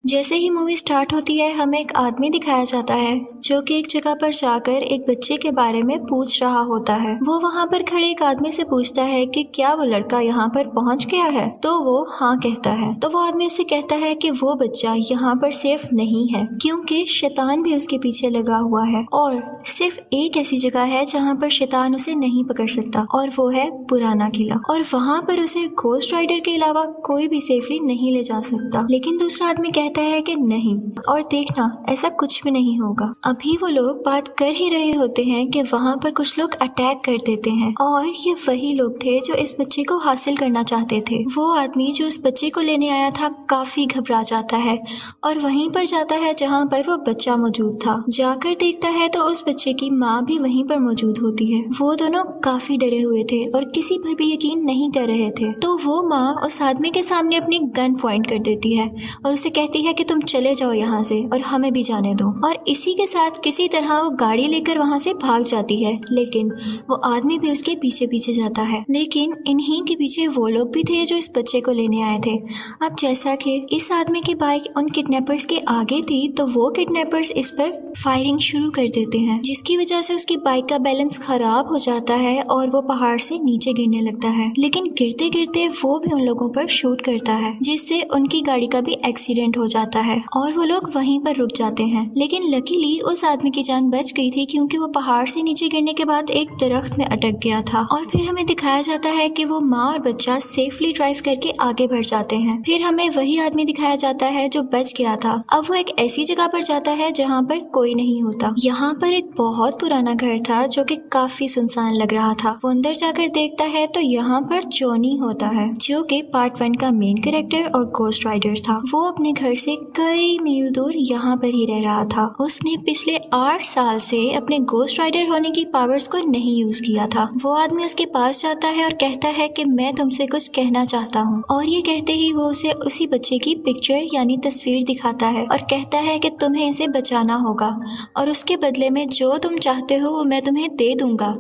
جیسے ہی movie start ہوتی ہے ہمیں ایک آدمی دکھایا جاتا ہے جو کہ ایک جگہ پر جا کر ایک بچے کے بارے میں پوچھ رہا ہوتا ہے۔ وہ وہاں پر کھڑے ایک آدمی سے پوچھتا ہے کہ کیا وہ لڑکا یہاں پر پہنچ گیا ہے، تو وہ ہاں کہتا ہے۔ تو وہ آدمی سے کہتا ہے کہ وہ بچہ یہاں پر سیف نہیں ہے کیونکہ شیطان بھی اس کے پیچھے لگا ہوا ہے، اور صرف ایک ایسی جگہ ہے جہاں پر شیطان اسے نہیں پکڑ سکتا، اور وہ ہے پرانا قلعہ، اور وہاں پر اسے گھوسٹ رائڈر کے علاوہ کوئی بھی سیفلی نہیں لے جا سکتا۔ لیکن دوسرا آدمی کہتا ہے کہ نہیں، اور دیکھنا ایسا کچھ بھی نہیں ہوگا۔ ابھی وہ لوگ بات کر ہی رہے ہوتے ہیں کہ وہاں پر کچھ لوگ اٹیک کر دیتے ہیں، اور یہ وہی لوگ تھے جو اس بچے کو حاصل کرنا چاہتے تھے۔ وہ آدمی جو اس بچے کو لینے آیا تھا کافی گھبرا جاتا ہے اور وہیں پر جاتا ہے جہاں پر وہ بچہ موجود تھا۔ جا کر دیکھتا ہے تو اس بچے کی ماں بھی وہیں پر موجود ہوتی ہے۔ وہ دونوں کافی ڈرے ہوئے تھے اور کسی پر بھی یقین نہیں کر رہے تھے۔ تو وہ ماں اس آدمی کے سامنے اپنی گن پوائنٹ کر دیتی ہے اور اسے کہتی ہے کہ تم چلے جاؤ یہاں سے اور ہمیں بھی جانے دو، اور اسی کے ساتھ کسی طرح وہ گاڑی لے کر وہاں سے بھاگ جاتی ہے۔ لیکن وہ آدمی بھی اس کے پیچھے پیچھے جاتا ہے، لیکن انہی کے پیچھے وہ لوگ بھی تھے جو اس بچے کو لینے آئے تھے۔ اب جیسا کہ اس آدمی کی بائک ان کڈنیپرز کے آگے تھی تو وہ کڈنیپرز اس پر فائرنگ شروع کر دیتے ہیں، جس کی وجہ سے اس کی بائک کا بیلنس خراب ہو جاتا ہے اور وہ پہاڑ سے نیچے گرنے لگتا ہے۔ لیکن گرتے گرتے وہ بھی ان لوگوں پر شوٹ کرتا ہے، جس سے ان کی گاڑی کا بھی ایکسیڈنٹ ہو جاتا ہے اور وہ لوگ وہیں پر رک جاتے ہیں۔ لیکن لکیلی اس آدمی کی جان بچ گئی تھی کیونکہ وہ پہاڑ سے نیچے گرنے کے بعد ایک درخت میں اٹک گیا تھا، اور پھر ہمیں دکھایا جاتا ہے کہ وہ ماں اور بچہ سیفلی ڈرائیو کر کے آگے بڑھ جاتے ہیں۔ پھر ہمیں وہی آدمی دکھایا جاتا ہے جو بچ گیا تھا۔ اب وہ ایک ایسی جگہ پر جاتا ہے جہاں پر کوئی نہیں ہوتا۔ یہاں پر ایک بہت پرانا گھر تھا جو کہ کافی سنسان لگ رہا تھا۔ وہ اندر جا کر دیکھتا ہے تو یہاں پر جونی ہوتا ہے جو کہ پارٹ 1 کا مین کریکٹر اور گھوسٹ رائڈر تھا۔ وہ اپنے گھر سے کئی میل دور یہاں پر ہی رہ رہا تھا۔ اس نے پچھلے 8 سال سے اپنے گھوسٹ رائڈر ہونے کی پاورز کو نہیں یوز کیا تھا۔ وہ آدمی اس کے پاس جاتا ہے اور کہتا ہے کہ میں تم سے کچھ کہنا چاہتا ہوں، اور یہ کہتے ہی وہ اسے اسی بچے کی پکچر یعنی تصویر دکھاتا ہے اور کہتا ہے کہ تمہیں اسے بچانا ہوگا اور اس کے بدلے میں جو تم چاہتے ہو وہ میں تمہیں دے دوں گا۔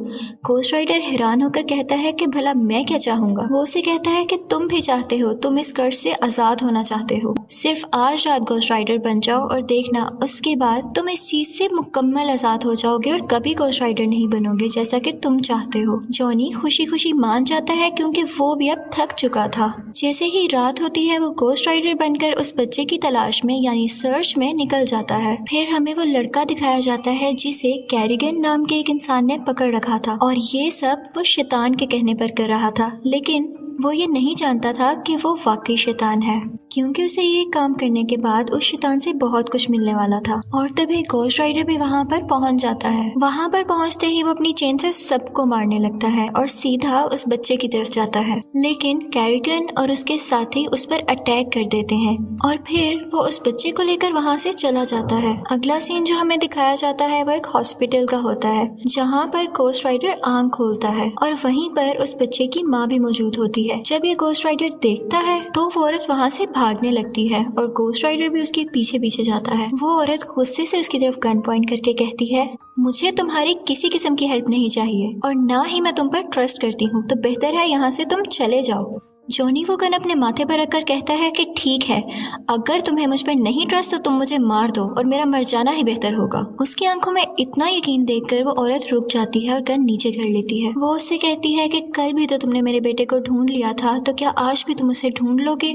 گھوسٹ رائڈر حیران ہو کر کہتا ہے کہ بھلا میں کیا چاہوں گا؟ وہ اسے کہتا ہے کہ تم بھی چاہتے ہو، تم اس قرض سے آزاد ہونا چاہتے ہو، صرف آج رات گھوسٹ رائڈر بن جاؤ اور دیکھنا اس کے بعد تم اس چیز سے مکمل آزاد ہو جاؤ گے اور کبھی گھوسٹ رائڈر نہیں بنو گے جیسا کہ تم چاہتے ہو۔ جونی خوشی خوشی مان جاتا ہے کیونکہ وہ بھی اب تھک چکا تھا۔ جیسے ہی رات ہوتی ہے وہ گھوسٹ رائڈر بن کر اس بچے کی تلاش میں یعنی سرچ میں نکل جاتا ہے۔ پھر ہمیں وہ لڑکا دکھایا جاتا ہے جسے کیریگن نام کے ایک انسان نے پکڑ رکھا تھا، اور یہ سب وہ شیطان کے کہنے پر کر رہا تھا، لیکن وہ یہ نہیں جانتا تھا کہ وہ واقعی شیطان ہے، کیونکہ اسے یہ کام کرنے کے بعد اس شیطان سے بہت کچھ ملنے والا تھا۔ اور تبھی گھوسٹ رائڈر بھی وہاں پر پہنچ جاتا ہے۔ وہاں پر پہنچتے ہی وہ اپنی چین سے سب کو مارنے لگتا ہے اور سیدھا اس بچے کی طرف جاتا ہے، لیکن کیریگن اور اس کے ساتھی اس پر اٹیک کر دیتے ہیں اور پھر وہ اس بچے کو لے کر وہاں سے چلا جاتا ہے۔ اگلا سین جو ہمیں دکھایا جاتا ہے وہ ایک ہاسپٹل کا ہوتا ہے جہاں پر گھوسٹ رائڈر آنکھ کھولتا ہے اور وہیں پر اس بچے کی ماں بھی موجود ہوتی ہے۔ جب یہ گھوسٹ رائڈر دیکھتا ہے تو وہ عورت وہاں سے بھاگنے لگتی ہے اور گھوسٹ رائڈر بھی اس کے پیچھے پیچھے جاتا ہے۔ وہ عورت غصے سے اس کی طرف گن پوائنٹ کر کے کہتی ہے، مجھے تمہاری کسی قسم کی ہیلپ نہیں چاہیے اور نہ ہی میں تم پر ٹرسٹ کرتی ہوں، تو بہتر ہے یہاں سے تم چلے جاؤ۔ جونی وہ گن اپنے ماتھے پر رکھ کر کہتا ہے کہ ٹھیک ہے، اگر تمہیں مجھ پر نہیں ٹرسٹ تو تم مجھے مار دو اور میرا مر جانا ہی بہتر ہوگا۔ اس کی آنکھوں میں اتنا یقین دیکھ کر وہ عورت رک جاتی ہے اور گن نیچے کر لیتی ہے۔ وہ اس سے کہتی ہے کہ کل بھی تو تم نے میرے بیٹے کو ڈھونڈ لیا تھا، تو کیا آج بھی تم اسے ڈھونڈ لو گے؟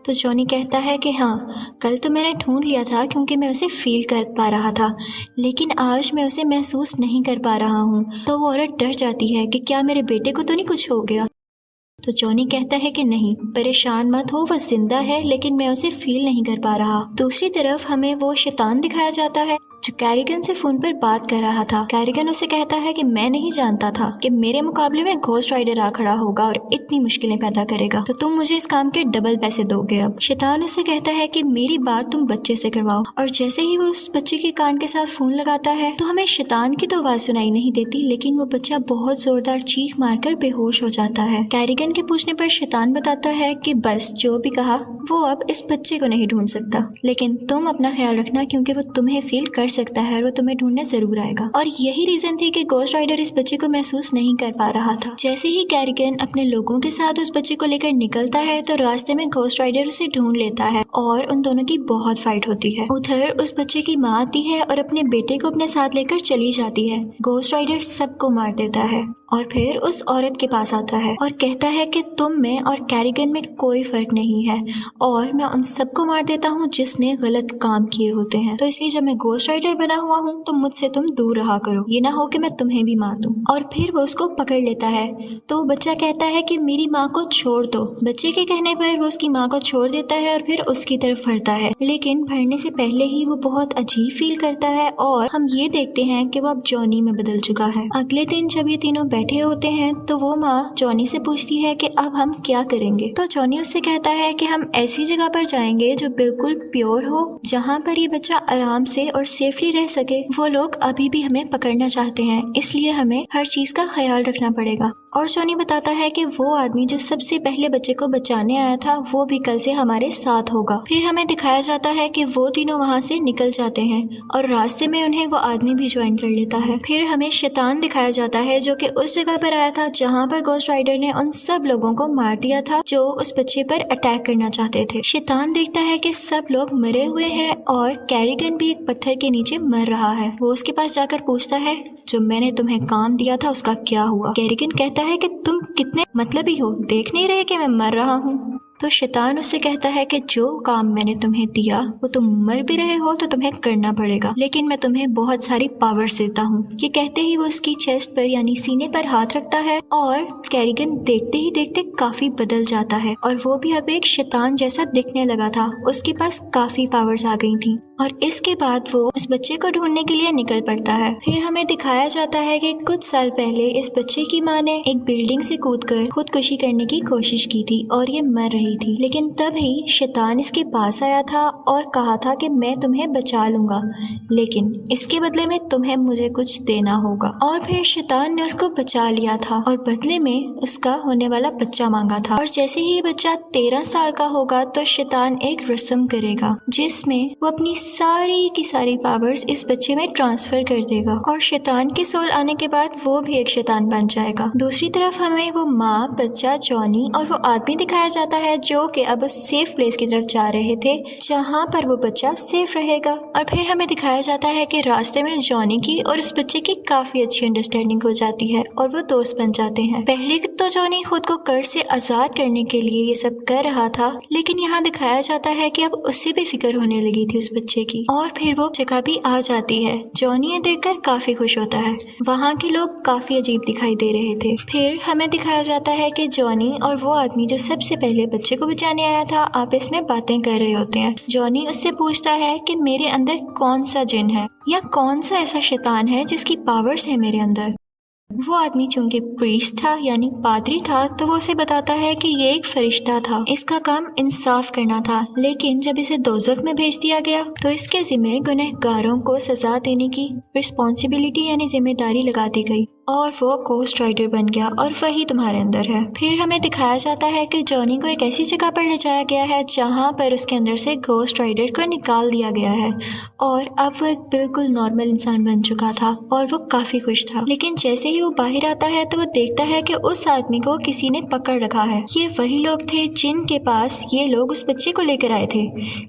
تو جونی کہتا ہے کہ ہاں، کل تو میں نے ڈھونڈ لیا تھا کیونکہ میں اسے فیل کر پا رہا تھا، لیکن آج میں اسے محسوس نہیں کر پا رہا ہوں۔ تو وہ عورت ڈر جاتی ہے کہ کیا میرے بیٹے کو تو نہیں کچھ ہو گیا؟ تو جونی کہتا ہے کہ نہیں، پریشان مت ہو، وہ زندہ ہے لیکن میں اسے فیل نہیں کر پا رہا۔ دوسری طرف ہمیں وہ شیطان دکھایا جاتا ہے جو کیریگن سے فون پر بات کر رہا تھا۔ کیریگن اسے کہتا ہے کہ میں نہیں جانتا تھا کہ میرے مقابلے میں گھوسٹ رائڈر آ کھڑا ہوگا اور اتنی مشکلیں پیدا کرے گا، تو تم مجھے اس کام کے ڈبل پیسے دو گے۔ اب شیطان اسے کہتا ہے کہ میری بات تم بچے سے کرواؤ، اور جیسے ہی وہ اس بچے کے کان کے ساتھ فون لگاتا ہے تو ہمیں شیطان کی تو آواز سنائی نہیں دیتی، لیکن وہ بچہ بہت زوردار چیخ مار کر بے ہوش ہو جاتا ہے۔ کیریگن کے پوچھنے پر شیطان بتاتا ہے کہ بس جو بھی کہا، وہ اب اس بچے کو نہیں ڈھونڈ سکتا، لیکن تم اپنا خیال رکھنا کیونکہ وہ تمہیں فیل کر सकता है और वो तुम्हें ढूंढने जरूर आएगा। और यही रीजन थी कि घोस्ट राइडर इस बच्चे को महसूस नहीं कर पा रहा था। जैसे ही कैरिगन अपने लोगों के साथ उस बच्चे को लेकर निकलता है तो रास्ते में घोस्ट राइडर उसे ढूंढ लेता है और उन दोनों की बहुत फाइट होती है। उधर उस बच्चे की माँ आती है और अपने बेटे को अपने साथ लेकर चली जाती है। घोस्ट राइडर सबको मार देता है और फिर उस औरत के पास आता है और कहता है कि तुम में और कैरिगन में कोई फर्क नहीं है और मैं उन सबको मार देता हूँ जिसने गलत काम किए होते हैं। तो इसलिए जब मैं घोस्ट राइडर बना हुआ हूँ तो मुझसे तुम दूर रहा करो, ये ना हो कि मैं तुम्हें भी मार दूँ। और फिर वो उसको पकड़ लेता है। तो बच्चा कहता है कि मेरी माँ को छोड़ दो। बच्चे के कहने पर वो उसकी माँ को छोड़ देता है और फिर उसकी तरफ बढ़ता है, लेकिन भरने से पहले ही वो बहुत अजीब फील करता है और हम ये देखते हैं कि वो अब जॉनी में बदल चुका है। अगले दिन जब ये तीनों बैठे होते हैं तो वो माँ जॉनी से पूछती है कि अब हम क्या करेंगे। तो जॉनी उससे कहता है कि हम ऐसी जगह पर जाएंगे जो बिल्कुल प्योर हो, जहाँ पर ये बच्चा आराम से और सेफली रह सके। वो लोग अभी भी हमें पकड़ना चाहते हैं, इसलिए हमें हर चीज का ख्याल रखना पड़ेगा। और जॉनी बताता है कि वो आदमी जो सबसे पहले बच्चे को बचाने आया था वो भी कल से हमारे साथ होगा। फिर हमें दिखाया जाता है कि वो तीनों वहाँ से निकल जाते हैं और रास्ते में उन्हें वो आदमी भी ज्वाइन कर लेता है। फिर हमें शैतान दिखाया जाता है जो कि उस जगह पर आया था जहाँ पर घोस्ट राइडर ने उन सब लोगों को मार दिया था जो उस बच्चे पर अटैक करना चाहते थे। शैतान देखता है कि सब लोग मरे हुए हैं और कैरिगन भी एक पत्थर के नीचे मर रहा है। वो उसके पास जाकर पूछता है जो मैंने तुम्हें काम दिया था उसका क्या हुआ। कैरिगन कहता है कि तुम कितने मतलबी हो, देख नहीं रहे कि मैं मर रहा हूँ। तो शैतान उससे कहता है कि जो काम मैंने तुम्हें दिया वो तुम मर भी रहे हो तो तुम्हें करना पड़ेगा, लेकिन मैं तुम्हें बहुत सारी पावर्स देता हूँ। ये कहते ही वो उसकी चेस्ट पर यानी सीने पर हाथ रखता है और कैरिगन देखते ही देखते काफी बदल जाता है और वो भी अब एक शैतान जैसा दिखने लगा था। उसके पास काफी पावर्स आ गई थी और इसके बाद वो उस बच्चे को ढूंढने के लिए निकल पड़ता है। फिर हमें दिखाया जाता है कि कुछ साल पहले इस बच्चे की माँ ने एक बिल्डिंग से कूदकर खुदकुशी करने की कोशिश की थी और ये मर रही थी, लेकिन तभी शैतान इसके पास आया था और कहा था कि मैं तुम्हें बचा लूंगा, लेकिन इसके बदले में तुम्हें मुझे कुछ देना होगा। और फिर शैतान ने उसको बचा लिया था और बदले में उसका होने वाला बच्चा मांगा था। और जैसे ही बच्चा 13 साल का होगा तो शैतान एक रस्म करेगा जिसमें वो अपनी सारी की सारी पावर्स इस बच्चे में ट्रांसफर कर देगा और शैतान की सोल आने के बाद वो भी एक शैतान बन जाएगा। दूसरी तरफ हमें वो माँ, बच्चा, जॉनी और वो आदमी दिखाया जाता है जो कि अब उस सेफ प्लेस की तरफ जा रहे थे जहाँ पर वो बच्चा सेफ रहेगा। और फिर हमें दिखाया जाता है कि रास्ते में जॉनी की और उस बच्चे की काफी अच्छी अंडरस्टैंडिंग हो जाती है और वो दोस्त बन जाते हैं। पहले तो जॉनी खुद को कर्ज से आजाद करने के लिए ये सब कर रहा था, लेकिन यहाँ दिखाया जाता है कि अब उससे भी फिक्र होने लगी थी उस बच्चे की। और फिर वो जगह भी आ जाती है। जॉनी ये देखकर काफी खुश होता है। वहाँ के लोग काफी अजीब दिखाई दे रहे थे। फिर हमें दिखाया जाता है कि जॉनी और वो आदमी जो सबसे पहले बच्चे को बचाने आया था आपस में बातें कर रहे होते हैं। जॉनी उससे पूछता है कि मेरे अंदर कौन सा जिन है या कौन सा ऐसा शैतान है जिसकी पावर्स है मेरे अंदर। वो आदमी चूंकि प्रीस्ट था यानी पादरी था तो वो उसे बताता है कि ये एक फरिश्ता था, इसका काम इंसाफ करना था, लेकिन जब इसे दोज़ख में भेज दिया गया तो इसके जिम्मे गुनहगारों को सजा देने की रिस्पॉन्सिबिलिटी यानी जिम्मेदारी लगा दी गई और वो घोस्ट राइडर बन गया और वही तुम्हारे अंदर है। फिर हमें दिखाया जाता है कि जॉनी को एक ऐसी जगह पर ले जाया गया है जहाँ पर उसके अंदर से घोस्ट राइडर को निकाल दिया गया है और अब वो एक बिल्कुल नॉर्मल इंसान बन चुका था और वो काफी खुश था। लेकिन जैसे ही वो बाहर आता है तो वो देखता है कि उस आदमी को किसी ने पकड़ रखा है। ये वही लोग थे जिनके पास ये लोग उस बच्चे को लेकर आए थे,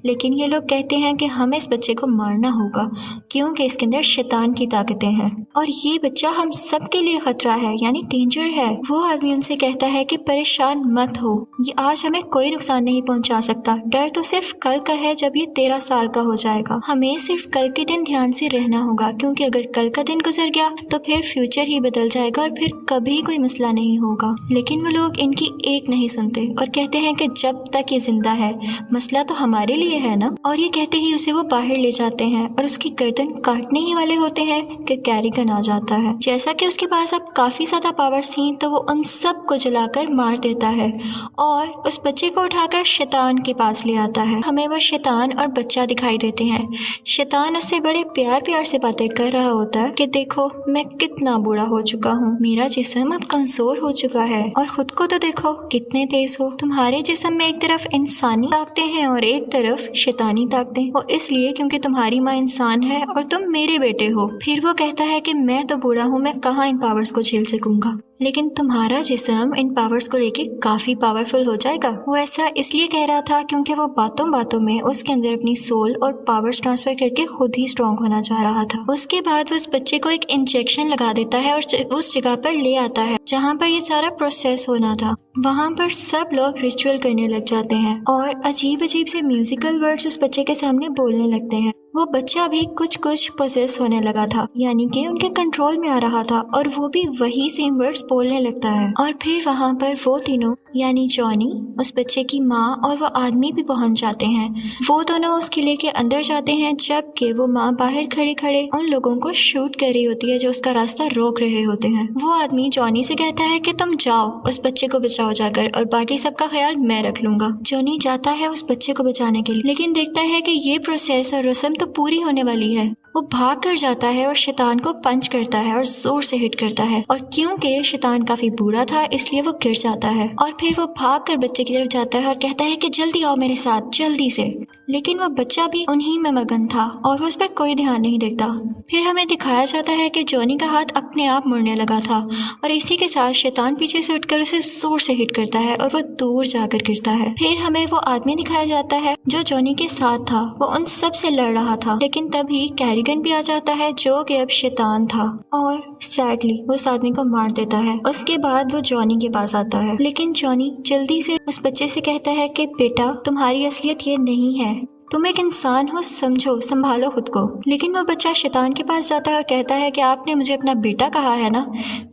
लेकिन ये लोग कहते हैं कि हमें इस बच्चे को मारना होगा क्योंकि इसके अंदर शैतान की ताकतें हैं और ये बच्चा हम सब के लिए खतरा है यानी डेंजर है। वो आदमी उनसे कहता है कि परेशान मत हो, ये आज हमें कोई नुकसान नहीं पहुंचा सकता, डर तो सिर्फ कल का है जब ये 13 साल का हो जाएगा। हमें सिर्फ कल के दिन ध्यान से रहना होगा क्योंकि अगर कल का दिन गुजर गया तो फिर फ्यूचर ही बदल जाएगा और फिर कभी कोई मसला नहीं होगा। लेकिन वो लोग इनकी एक नहीं सुनते और कहते हैं कि जब तक ये जिंदा है मसला तो हमारे लिए है ना। और ये कहते ही उसे वो बाहर ले जाते हैं और उसकी गर्दन काटने ही वाले होते हैं कि कैरिगन आ जाता है। जैसा कि उसकी उसके पास अब काफ़ी ज़्यादा पावर्स थी तो वो उन सब को जलाकर मार देता है और उस बच्चे को उठाकर शैतान के पास ले आता है। हमें वो शैतान और बच्चा दिखाई देते हैं। शैतान उससे बड़े प्यार प्यार से बातें कर रहा होता है कि देखो मैं कितना बूढ़ा हो चुका हूँ, मेरा जिस्म अब कमजोर हो चुका है और खुद को तो देखो कितने तेज हो। तुम्हारे जिस्म में एक तरफ इंसानी ताकतें हैं और एक तरफ शैतानी ताकतें, और इसलिए क्योंकि तुम्हारी माँ इंसान है और तुम मेरे बेटे हो। फिर वो कहता है कि मैं तो बूढ़ा हूँ, मैं कहाँ इन पावर्स को झेल सकूंगा, लेकिन तुम्हारा जिस्म इन पावर्स को लेके काफी पावरफुल हो जाएगा। वो ऐसा इसलिए कह रहा था क्योंकि वो बातों बातों में उसके अंदर अपनी सोल और पावर्स ट्रांसफर करके खुद ही स्ट्रांग होना चाह रहा था। उसके बाद वो उस बच्चे को एक इंजेक्शन लगा देता है और उस जगह पर ले आता है जहाँ पर ये सारा प्रोसेस होना था। वहाँ पर सब लोग रिचुअल करने लग जाते हैं और अजीब अजीब से म्यूजिकल वर्ड्स उस बच्चे के सामने बोलने लगते हैं। वो बच्चा भी कुछ कुछ पोसेस होने लगा था, यानी कि उनके कंट्रोल में आ रहा था और वो भी वही सेम वर्ड्स बोलने लगता है। और फिर वहाँ पर वो तीनों यानी जॉनी, उस बच्चे की माँ और वो आदमी भी पहुँच जाते हैं। वो दोनों उस किले के अंदर जाते हैं जबकि वो माँ बाहर खड़े खड़े उन लोगों को शूट कर रही होती है जो उसका रास्ता रोक रहे होते हैं। वो आदमी जॉनी से कहता है कि तुम जाओ उस बच्चे को बचाओ जाकर और बाकी सबका ख्याल मैं रख लूंगा। जॉनी जाता है उस बच्चे को बचाने के लिए, लेकिन देखता है कि ये प्रोसेस और रस्म तो पूरी होने वाली है। वो भाग कर जाता है और शैतान को पंच करता है और जोर से हिट करता है, और क्योंकि शैतान काफी बूढ़ा था इसलिए वो गिर जाता है। और फिर वो भाग कर बच्चे की तरफ जाता है और कहता है कि जल्दी आओ मेरे साथ, जल्दी से। लेकिन वो बच्चा भी उन्हीं में मगन था और वो उस पर कोई ध्यान नहीं देता। फिर हमें दिखाया जाता है कि जॉनी का हाथ अपने आप मुड़ने लगा था और इसी के साथ शैतान पीछे से उठकर उसे जोर से हिट करता है और वो दूर जाकर गिरता है। फिर हमें वो आदमी दिखाया जाता है जो जॉनी के साथ था। वो उन सब से लड़ रहा था, लेकिन तभी कैरिगन भी आ जाता है जो कि अब शैतान था और सैडली उस आदमी को मार देता है। उसके बाद वो जॉनी के पास आता है, लेकिन जॉनी जल्दी से उस बच्चे से कहता है कि बेटा तुम्हारी असलियत ये नहीं है, तुम एक इंसान हो, समझो, संभालो खुद को। लेकिन वो बच्चा शैतान के पास जाता है और कहता है कि आपने मुझे अपना बेटा कहा है ना,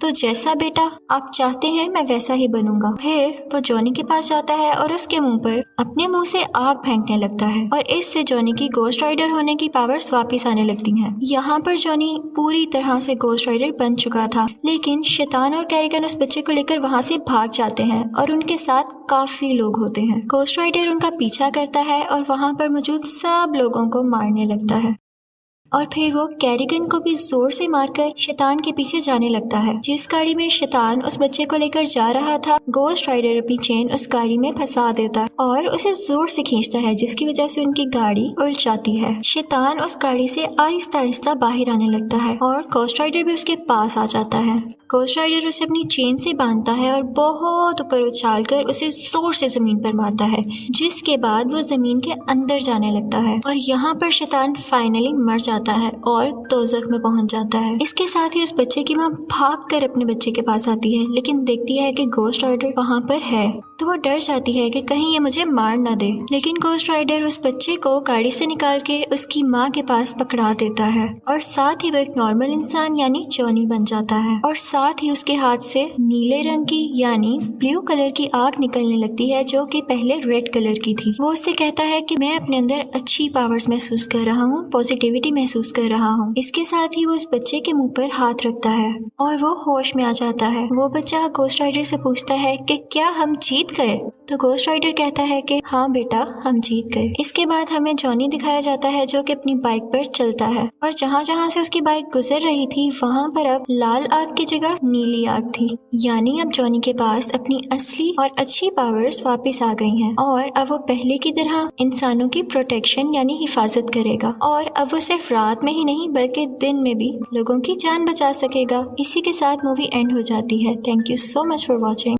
तो जैसा बेटा आप चाहते हैं मैं वैसा ही बनूंगा। फिर वो जॉनी के पास जाता है और उसके मुंह पर अपने मुंह से आग फेंकने लगता है और इससे जॉनी की गोस्ट राइडर होने की पावर्स वापिस आने लगती हैं। यहाँ पर जॉनी पूरी तरह से गोस्ट राइडर बन चुका था, लेकिन शैतान और कैरिगन उस बच्चे को लेकर वहाँ से भाग जाते हैं और उनके साथ काफी लोग होते हैं। गोस्ट राइडर उनका पीछा करता है और वहाँ पर मौजूद सब लोगों को मारने लगता है और फिर वो कैरिगन को भी जोर से मारकर शैतान के पीछे जाने लगता है। जिस गाड़ी में शैतान उस बच्चे को लेकर जा रहा था, गोस्ट राइडर अपनी चेन उस गाड़ी में फंसा देता है और उसे जोर से खींचता है, जिसकी वजह से उनकी गाड़ी उल्ट जाती है। शैतान उस गाड़ी से आहिस्ता आहिस्ता बाहर आने लगता है और गोस्ट राइडर भी उसके पास आ जाता है। गोस्ट राइडर उसे अपनी चेन से बांधता है और बहुत ऊपर उछाल कर उसे जोर से जमीन पर मारता है, जिसके बाद वो जमीन के अंदर जाने लगता है और यहाँ पर शैतान फाइनली मर जाता है और दोज़ख में पहुंच जाता है। इसके साथ ही उस बच्चे की माँ भागकर अपने बच्चे के पास आती है, लेकिन देखती है कि गोस्ट राइडर वहाँ पर है तो वो डर जाती है कि कहीं ये मुझे मार ना दे। लेकिन गोस्ट राइडर उस बच्चे को गाड़ी से निकाल के उसकी माँ के पास पकड़ा देता है और साथ ही वो एक नॉर्मल इंसान यानी जॉनी बन जाता है और साथ ही उसके हाथ से नीले रंग की यानी ब्लू कलर की आग निकलने लगती है जो कि पहले रेड कलर की थी। वो उससे कहता है कि मैं अपने अंदर अच्छी पावर्स महसूस कर रहा हूँ, पॉजिटिविटी महसूस कर रहा हूँ। इसके साथ ही वो उस बच्चे के मुंह पर हाथ रखता है और वो होश में आ जाता है। वो बच्चा गोस्ट राइडर से पूछता है कि क्या हम जीत गए? तो गोस्ट राइडर कहता है कि हाँ बेटा हम जीत गए। इसके बाद हमें जॉनी दिखाया जाता है जो कि अपनी बाइक पर चलता है और जहाँ जहाँ से उसकी बाइक गुजर रही थी वहाँ पर अब लाल आग की जगह नीली आग थी, यानी अब जॉनी के पास अपनी असली और अच्छी पावर्स वापस आ गई हैं और अब वो पहले की तरह इंसानों की प्रोटेक्शन यानी हिफाजत करेगा और अब वो सिर्फ रात में ही नहीं बल्कि दिन में भी लोगों की जान बचा सकेगा। इसी के साथ मूवी एंड हो जाती है। Thank you so much for watching.